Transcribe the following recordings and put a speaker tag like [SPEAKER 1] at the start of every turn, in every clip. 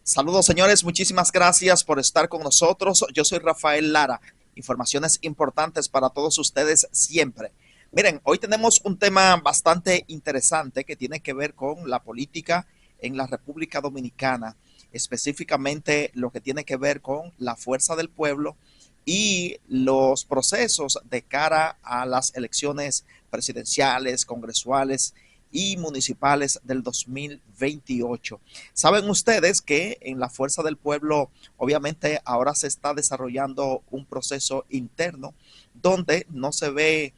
[SPEAKER 1] Saludos, señores, muchísimas gracias por estar con nosotros. Yo soy Rafael Lara. Informaciones importantes para todos ustedes siempre. Miren, hoy tenemos un tema bastante interesante que tiene que ver con la política en la República Dominicana, específicamente lo que tiene que ver con la fuerza del pueblo y los procesos de cara a las elecciones presidenciales, congresuales y municipales del 2028. Saben ustedes que en la Fuerza del Pueblo, obviamente ahora se está desarrollando un proceso interno donde no se ve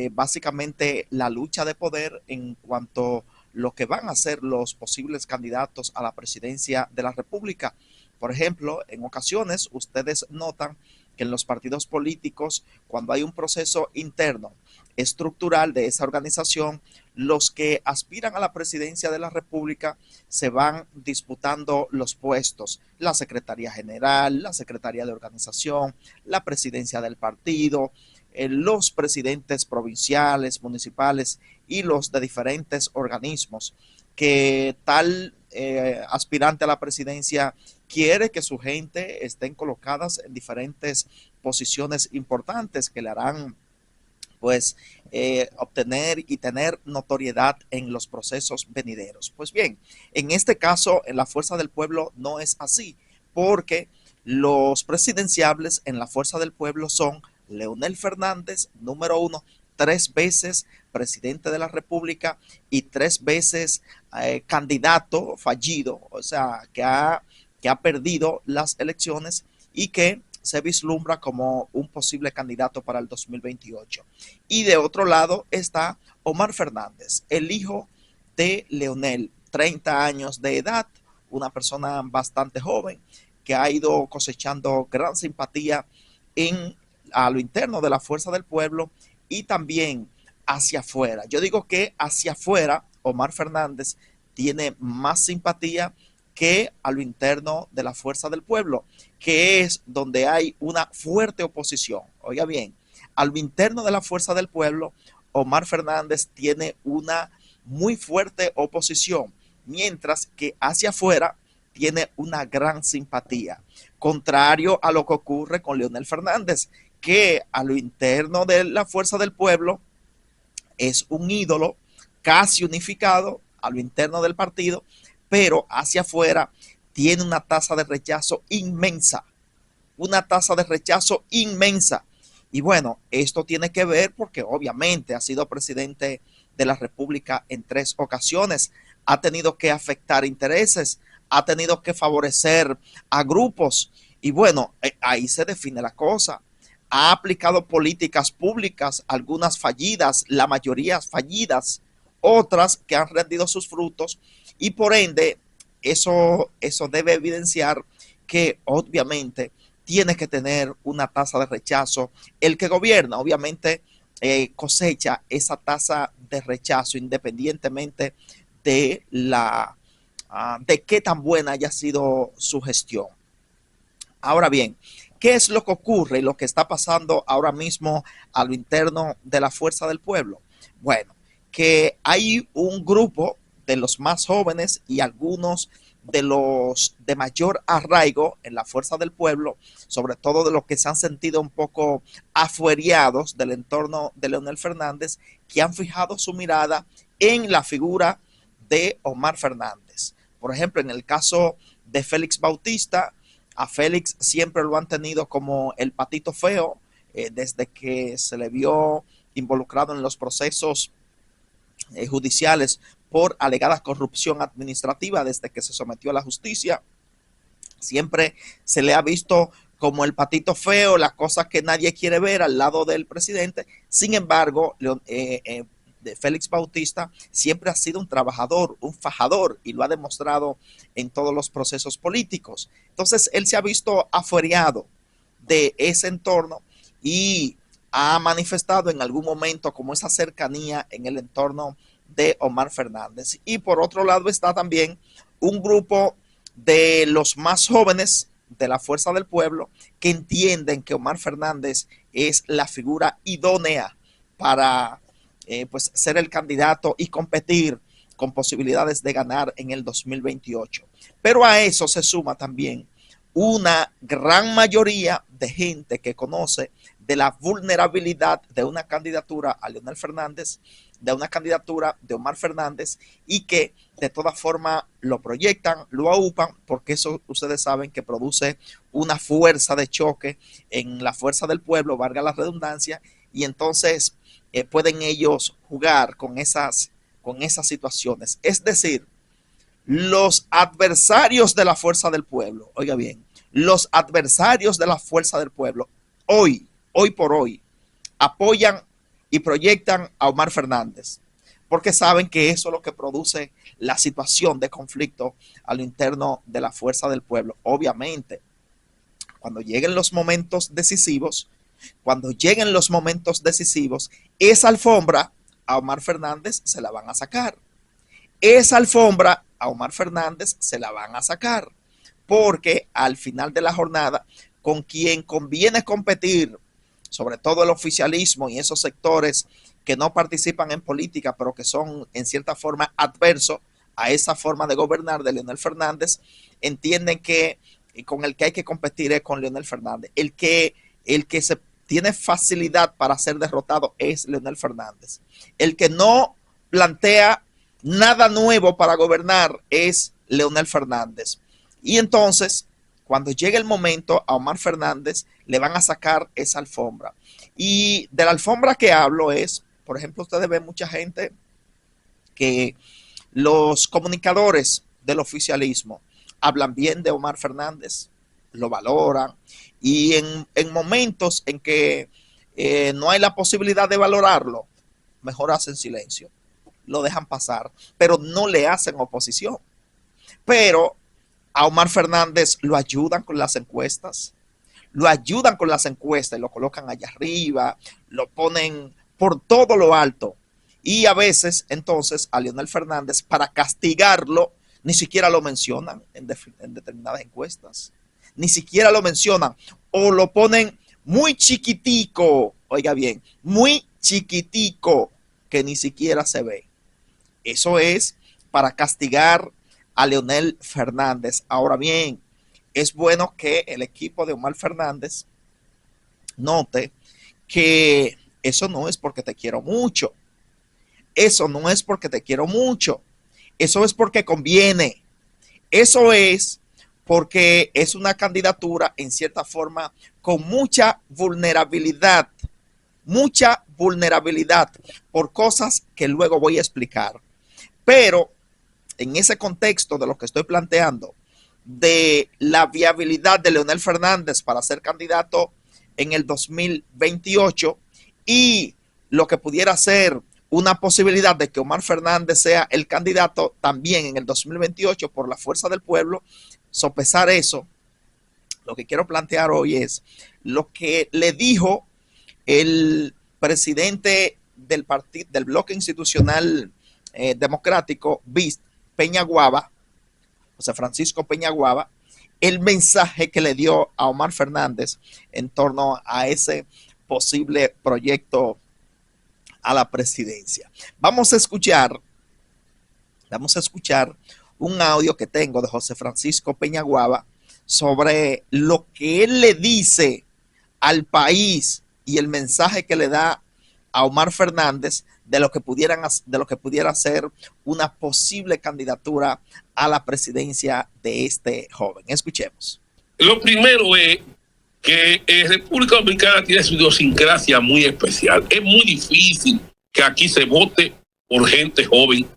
[SPEAKER 1] básicamente la lucha de poder en cuanto a lo que van a ser los posibles candidatos a la presidencia de la República. Por ejemplo, en ocasiones ustedes notan que en los partidos políticos, cuando hay un proceso interno estructural de esa organización, los que aspiran a la presidencia de la República se van disputando los puestos, la Secretaría General, la Secretaría de Organización, la presidencia del partido, los presidentes provinciales, municipales y los de diferentes organismos que tal aspirante a la presidencia quiere que su gente estén colocadas en diferentes posiciones importantes que le harán pues obtener y tener notoriedad en los procesos venideros. Pues bien, en este caso, en la Fuerza del Pueblo no es así, porque los presidenciables en la Fuerza del Pueblo son Leonel Fernández, número uno, 3 veces presidente de la República y 3 veces candidato fallido, o sea, que ha perdido las elecciones y que se vislumbra como un posible candidato para el 2028. Y de otro lado está Omar Fernández, el hijo de Leonel, 30 años de edad, una persona bastante joven que ha ido cosechando gran simpatía a lo interno de la Fuerza del Pueblo y también hacia afuera. Yo digo que hacia afuera Omar Fernández tiene más simpatía que a lo interno de la Fuerza del Pueblo, que es donde hay una fuerte oposición. Oiga bien, a lo interno de la Fuerza del Pueblo, Omar Fernández tiene una muy fuerte oposición, mientras que hacia afuera tiene una gran simpatía. Contrario a lo que ocurre con Leonel Fernández, que a lo interno de la Fuerza del Pueblo es un ídolo casi unificado a lo interno del partido, pero hacia afuera tiene una tasa de rechazo inmensa, una tasa de rechazo inmensa. Y bueno, esto tiene que ver porque obviamente ha sido presidente de la República en 3 ocasiones, ha tenido que afectar intereses, ha tenido que favorecer a grupos y bueno, ahí se define la cosa. Ha aplicado políticas públicas, algunas fallidas, la mayoría fallidas, otras que han rendido sus frutos y por ende eso debe evidenciar que obviamente tiene que tener una tasa de rechazo. El que gobierna obviamente cosecha esa tasa de rechazo independientemente de qué tan buena haya sido su gestión. Ahora bien, ¿qué es lo que ocurre y lo que está pasando ahora mismo a lo interno de la Fuerza del Pueblo? Bueno, que hay un grupo de los más jóvenes y algunos de los de mayor arraigo en la Fuerza del Pueblo, sobre todo de los que se han sentido un poco afuereados del entorno de Leonel Fernández, que han fijado su mirada en la figura de Omar Fernández. Por ejemplo, en el caso de Félix Bautista, a Félix siempre lo han tenido como el patito feo, desde que se le vio involucrado en los procesos judiciales por alegada corrupción administrativa desde que se sometió a la justicia. Siempre se le ha visto como el patito feo, la cosa que nadie quiere ver al lado del presidente. Sin embargo, de Félix Bautista siempre ha sido un trabajador, un fajador, y lo ha demostrado en todos los procesos políticos. Entonces, él se ha visto afuereado de ese entorno y ha manifestado en algún momento como esa cercanía en el entorno de Omar Fernández. Y por otro lado está también un grupo de los más jóvenes de la Fuerza del Pueblo que entienden que Omar Fernández es la figura idónea para pues ser el candidato y competir con posibilidades de ganar en el 2028. Pero a eso se suma también una gran mayoría de gente que conoce de la vulnerabilidad de una candidatura a Leonel Fernández, de una candidatura de Omar Fernández, y que de todas formas lo proyectan, lo aupan, porque eso ustedes saben que produce una fuerza de choque en la fuerza del pueblo, valga la redundancia, y entonces pueden ellos jugar con esas situaciones. Es decir, los adversarios de la fuerza del pueblo, oiga bien, los adversarios de la fuerza del pueblo, hoy por hoy, apoyan y proyectan a Omar Fernández, porque saben que eso es lo que produce la situación de conflicto a lo interno de la fuerza del pueblo. Obviamente, cuando lleguen los momentos decisivos, esa alfombra a Omar Fernández se la van a sacar. Esa alfombra a Omar Fernández se la van a sacar, porque al final de la jornada, con quien conviene competir, sobre todo el oficialismo y esos sectores que no participan en política, pero que son en cierta forma adversos a esa forma de gobernar de Leonel Fernández, entienden que con el que hay que competir es con Leonel Fernández. El que se tiene facilidad para ser derrotado es Leonel Fernández. El que no plantea nada nuevo para gobernar es Leonel Fernández. Y entonces, cuando llegue el momento, a Omar Fernández le van a sacar esa alfombra. Y de la alfombra que hablo es, por ejemplo, ustedes ven mucha gente que los comunicadores del oficialismo hablan bien de Omar Fernández, lo valoran, y en momentos en que no hay la posibilidad de valorarlo, mejor hacen silencio, lo dejan pasar, pero no le hacen oposición. Pero a Omar Fernández lo ayudan con las encuestas, y lo colocan allá arriba, lo ponen por todo lo alto. Y a veces, entonces, a Leonel Fernández, para castigarlo, ni siquiera lo mencionan en determinadas encuestas. Ni siquiera lo mencionan. O lo ponen muy chiquitico, oiga bien, muy chiquitico, que ni siquiera se ve. Eso es para castigar a Leonel Fernández. Ahora bien, es bueno que el equipo de Omar Fernández note que eso no es porque te quiero mucho. Eso no es porque te quiero mucho. Eso es porque conviene. Eso es porque es una candidatura en cierta forma con mucha vulnerabilidad por cosas que luego voy a explicar. Pero en ese contexto de lo que estoy planteando, de la viabilidad de Leonel Fernández para ser candidato en el 2028 y lo que pudiera ser una posibilidad de que Omar Fernández sea el candidato también en el 2028 por la fuerza del pueblo, sopesar eso, lo que quiero plantear hoy es lo que le dijo el presidente del partido del bloque institucional democrático, BIS, Peñaguaba, José Francisco Peñaguaba, el mensaje que le dio a Omar Fernández en torno a ese posible proyecto a la presidencia. Vamos a escuchar un audio que tengo de José Francisco Peñaguaba sobre lo que él le dice al país y el mensaje que le da a Omar Fernández de lo que pudiera ser una posible candidatura a la presidencia de este joven. Escuchemos.
[SPEAKER 2] Lo primero es que República Dominicana tiene su idiosincrasia muy especial. Es muy difícil que aquí se vote por gente joven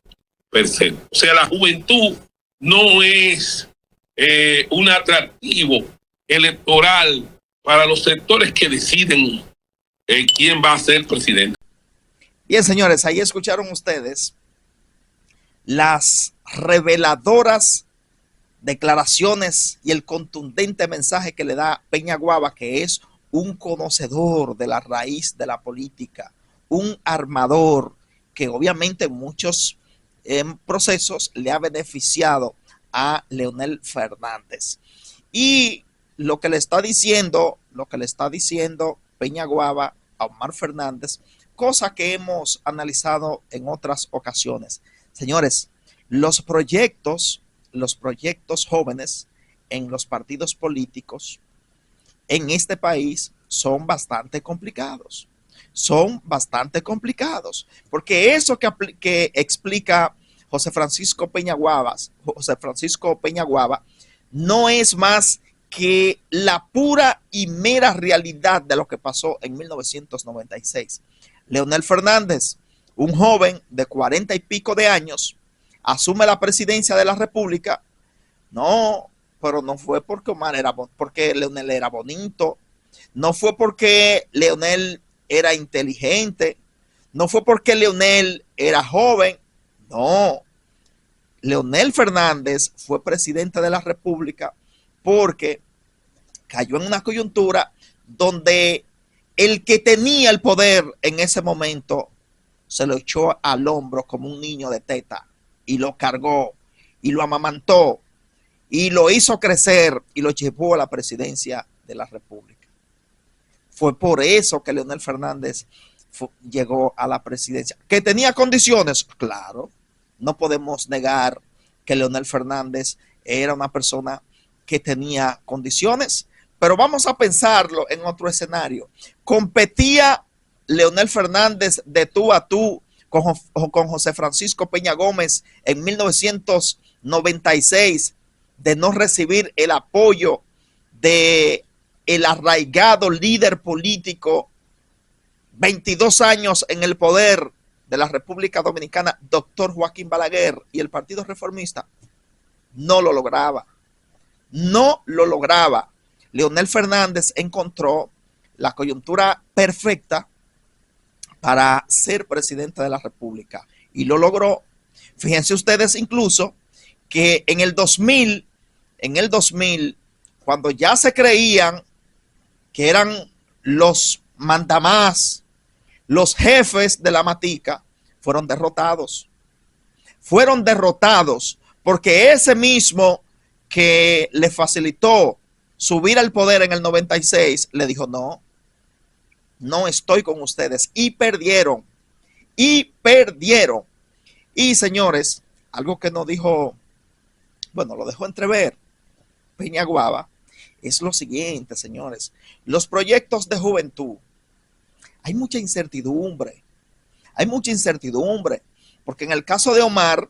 [SPEAKER 2] per se. O sea, la juventud no es un atractivo electoral para los sectores que deciden quién va a ser presidente.
[SPEAKER 1] Bien, señores, ahí escucharon ustedes las reveladoras declaraciones y el contundente mensaje que le da Peñaguaba, que es un conocedor de la raíz de la política, un armador que obviamente en muchos procesos le ha beneficiado a Leonel Fernández. Y lo que le está diciendo Peñaguaba a Omar Fernández, cosa que hemos analizado en otras ocasiones. Señores, los proyectos jóvenes en los partidos políticos en este país son bastante complicados. Son bastante complicados. Porque eso que explica José Francisco Peñaguaba, no es más que la pura y mera realidad de lo que pasó en 1996. Leonel Fernández, un joven de 40 y pico de años, asume la presidencia de la República. No, pero no fue porque porque Leonel era bonito, no fue porque Leonel era inteligente, no fue porque Leonel era joven, no. Leonel Fernández fue presidente de la República porque cayó en una coyuntura donde el que tenía el poder en ese momento se lo echó al hombro como un niño de teta y lo cargó y lo amamantó y lo hizo crecer y lo llevó a la presidencia de la República. Fue por eso que Leonel Fernández llegó a la presidencia. ¿Que tenía condiciones? Claro, no podemos negar que Leonel Fernández era una persona que tenía condiciones, pero vamos a pensarlo en otro escenario. ¿Competía Leonel Fernández de tú a tú con José Francisco Peña Gómez en 1996 de no recibir el apoyo de el arraigado líder político, 22 años en el poder de la República Dominicana, doctor Joaquín Balaguer, y el Partido Reformista? No lo lograba. No lo lograba. Leonel Fernández encontró la coyuntura perfecta para ser presidente de la República y lo logró. Fíjense ustedes incluso que en el 2000, cuando ya se creían que eran los mandamás, los jefes de la matica, fueron derrotados. Fueron derrotados porque ese mismo que le facilitó subir al poder en el 96 le dijo no, no estoy con ustedes, y perdieron. Y perdieron. Y señores, algo que no dijo, bueno, lo dejó entrever Peñaguaba, es lo siguiente, señores. Los proyectos de juventud, hay mucha incertidumbre. Hay mucha incertidumbre. Porque en el caso de Omar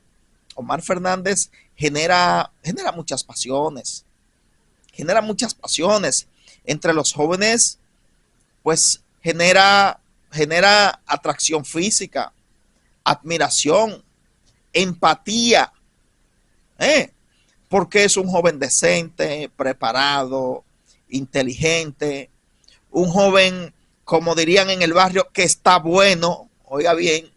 [SPEAKER 1] Fernández genera muchas pasiones. Genera muchas pasiones. Entre los jóvenes, pues genera atracción física, admiración, empatía. Porque es un joven decente, preparado, inteligente, un joven, como dirían en el barrio, que está bueno. Oiga bien,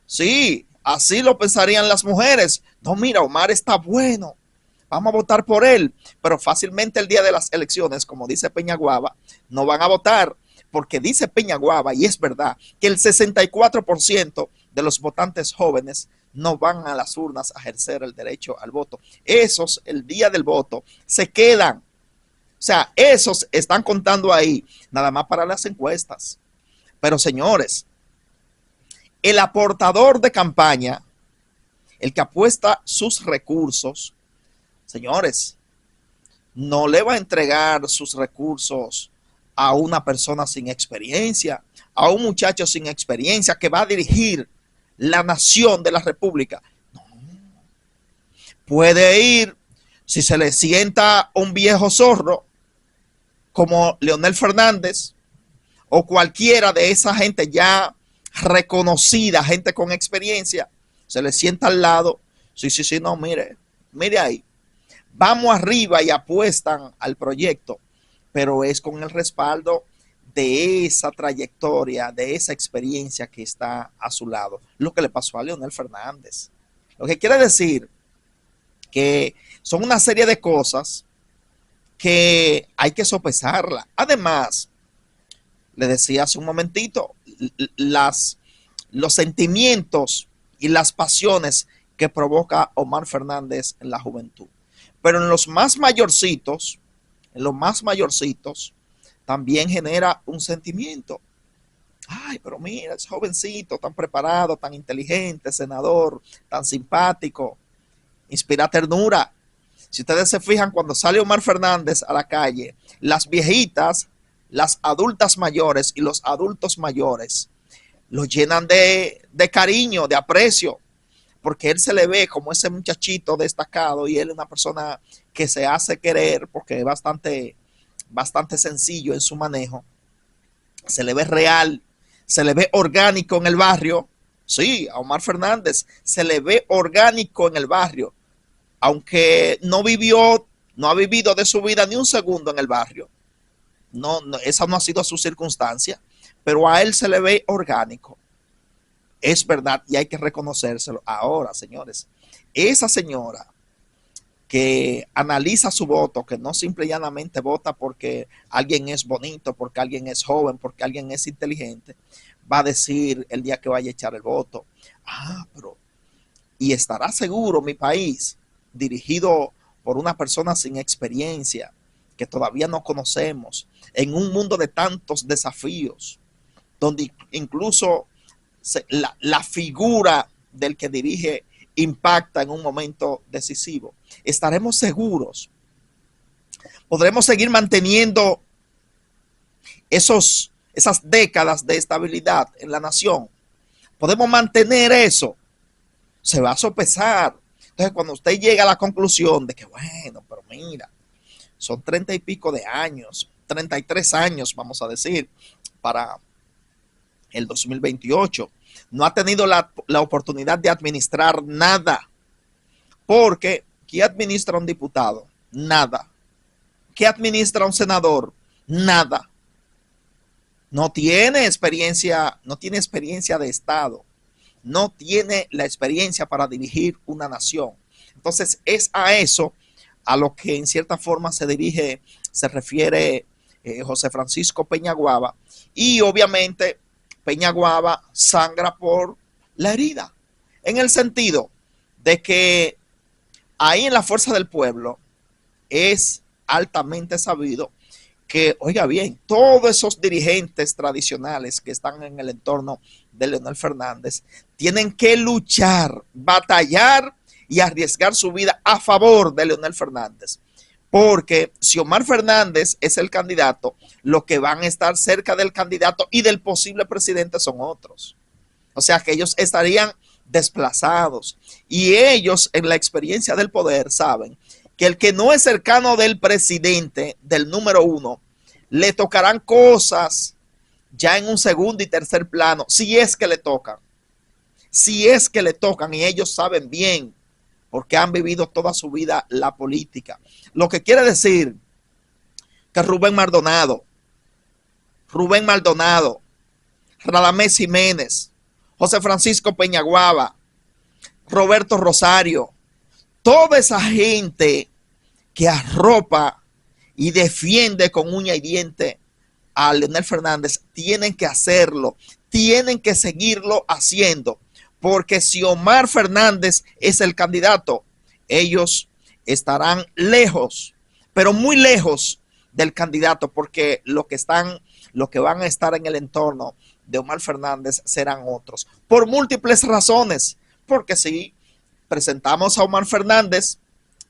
[SPEAKER 1] sí, así lo pensarían las mujeres. No, mira, Omar está bueno, vamos a votar por él. Pero fácilmente el día de las elecciones, como dice Peñaguaba, no van a votar, porque dice Peñaguaba, y es verdad, que el 64% de los votantes jóvenes no van a las urnas a ejercer el derecho al voto. Esos, el día del voto, se quedan. O sea, esos están contando ahí, nada más para las encuestas. Pero señores, el aportador de campaña, el que apuesta sus recursos, señores, no le va a entregar sus recursos a una persona sin experiencia, a un muchacho sin experiencia que va a dirigir la nación de la República. No. Puede ir, si se le sienta un viejo zorro como Leonel Fernández o cualquiera de esa gente ya reconocida, gente con experiencia, se le sienta al lado. Sí, no, mire ahí. Vamos arriba y apuestan al proyecto, pero es con el respaldo de esa trayectoria, de esa experiencia que está a su lado. Lo que le pasó a Leonel Fernández. Lo que quiere decir que son una serie de cosas que hay que sopesarla. Además, le decía hace un momentito, los sentimientos y las pasiones que provoca Omar Fernández en la juventud. Pero en los más mayorcitos, también genera un sentimiento. Ay, pero mira, es jovencito, tan preparado, tan inteligente, senador, tan simpático, inspira ternura. Si ustedes se fijan, cuando sale Omar Fernández a la calle, las viejitas, las adultas mayores y los adultos mayores lo llenan de cariño, de aprecio, porque él se le ve como ese muchachito destacado y él es una persona que se hace querer porque es bastante sencillo en su manejo. Se le ve real, se le ve orgánico en el barrio. Sí, a Omar Fernández se le ve orgánico en el barrio, aunque no ha vivido de su vida ni un segundo en el barrio. Esa no ha sido su circunstancia, pero a él se le ve orgánico. Es verdad y hay que reconocérselo. Ahora, señores, esa señora que analiza su voto, que no simple y llanamente vota porque alguien es bonito, porque alguien es joven, porque alguien es inteligente, va a decir el día que vaya a echar el voto, pero, y estará seguro mi país, dirigido por una persona sin experiencia, que todavía no conocemos, en un mundo de tantos desafíos, donde incluso la figura del que dirige impacta en un momento decisivo. Estaremos seguros. Podremos seguir manteniendo esas décadas de estabilidad en la nación. Podemos mantener eso. Se va a sopesar. Entonces, cuando usted llega a la conclusión de que, bueno, pero mira, son 30 y pico de años, 33 años, vamos a decir, para el 2028. No ha tenido la oportunidad de administrar nada. Porque, ¿qué administra un diputado? Nada. ¿Qué administra un senador? Nada. No tiene experiencia de Estado. No tiene la experiencia para dirigir una nación. Entonces, es a eso a lo que en cierta forma se refiere José Francisco Peñaguaba. Y obviamente Peñaguaba sangra por la herida, en el sentido de que ahí en la Fuerza del Pueblo es altamente sabido que, oiga bien, todos esos dirigentes tradicionales que están en el entorno de Leonel Fernández tienen que luchar, batallar y arriesgar su vida a favor de Leonel Fernández. Porque si Omar Fernández es el candidato, los que van a estar cerca del candidato y del posible presidente son otros. O sea que ellos estarían desplazados. Y ellos, en la experiencia del poder, saben que el que no es cercano del presidente, del número uno, le tocarán cosas ya en un segundo y tercer plano, si es que le tocan. Si es que le tocan, y ellos saben bien, porque han vivido toda su vida la política. Lo que quiere decir que Rubén Maldonado, Radamés Jiménez, José Francisco Peñaguaba, Roberto Rosario, toda esa gente que arropa y defiende con uña y diente a Leonel Fernández, tienen que hacerlo, tienen que seguirlo haciendo. Porque si Omar Fernández es el candidato, ellos estarán lejos, pero muy lejos del candidato, porque los que van a estar en el entorno de Omar Fernández serán otros, por múltiples razones. Porque si presentamos a Omar Fernández,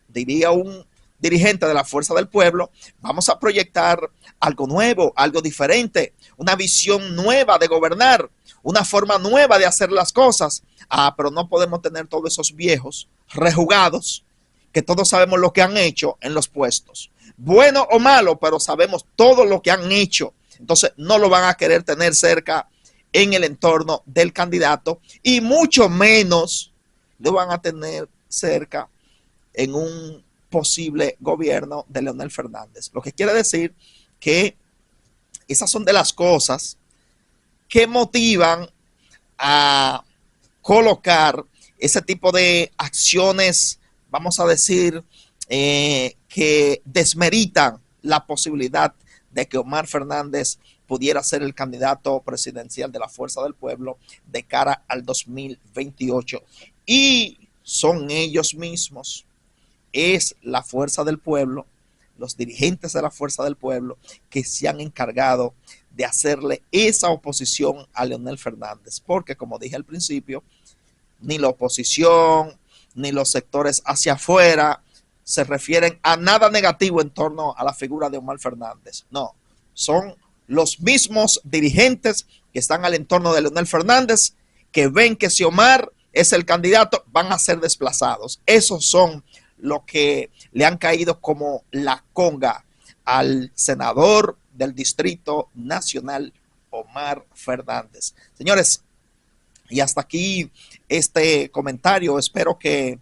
[SPEAKER 1] diría un dirigente de la Fuerza del Pueblo, vamos a proyectar algo nuevo, algo diferente, una visión nueva de gobernar, una forma nueva de hacer las cosas. Pero no podemos tener todos esos viejos rejugados que todos sabemos lo que han hecho en los puestos, bueno o malo, pero sabemos todo lo que han hecho. Entonces no lo van a querer tener cerca en el entorno del candidato, y mucho menos lo van a tener cerca en un posible gobierno de Leonel Fernández. Lo que quiere decir que esas son de las cosas que motivan a colocar ese tipo de acciones, vamos a decir, que desmeritan la posibilidad de que Omar Fernández pudiera ser el candidato presidencial de la Fuerza del Pueblo de cara al 2028. Y son ellos mismos, es la Fuerza del Pueblo, los dirigentes de la Fuerza del Pueblo que se han encargado de hacerle esa oposición a Leonel Fernández, porque como dije al principio, ni la oposición, ni los sectores hacia afuera se refieren a nada negativo en torno a la figura de Omar Fernández. No, son los mismos dirigentes que están al entorno de Leonel Fernández que ven que si Omar es el candidato van a ser desplazados. Esos son los que le han caído como la conga al senador del Distrito Nacional, Omar Fernández. Señores, y hasta aquí este comentario. Espero que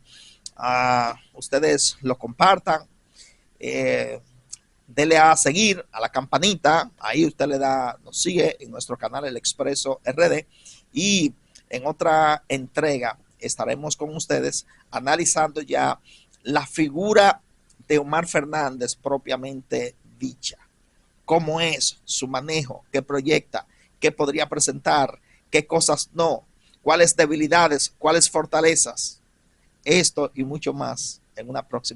[SPEAKER 1] ustedes lo compartan. Dele a seguir, a la campanita. Ahí usted nos sigue en nuestro canal El Expreso RD. Y en otra entrega estaremos con ustedes analizando ya la figura de Omar Fernández propiamente dicha. Cómo es su manejo, qué proyecta, qué podría presentar, qué cosas no, cuáles debilidades, cuáles fortalezas. Esto y mucho más en una próxima.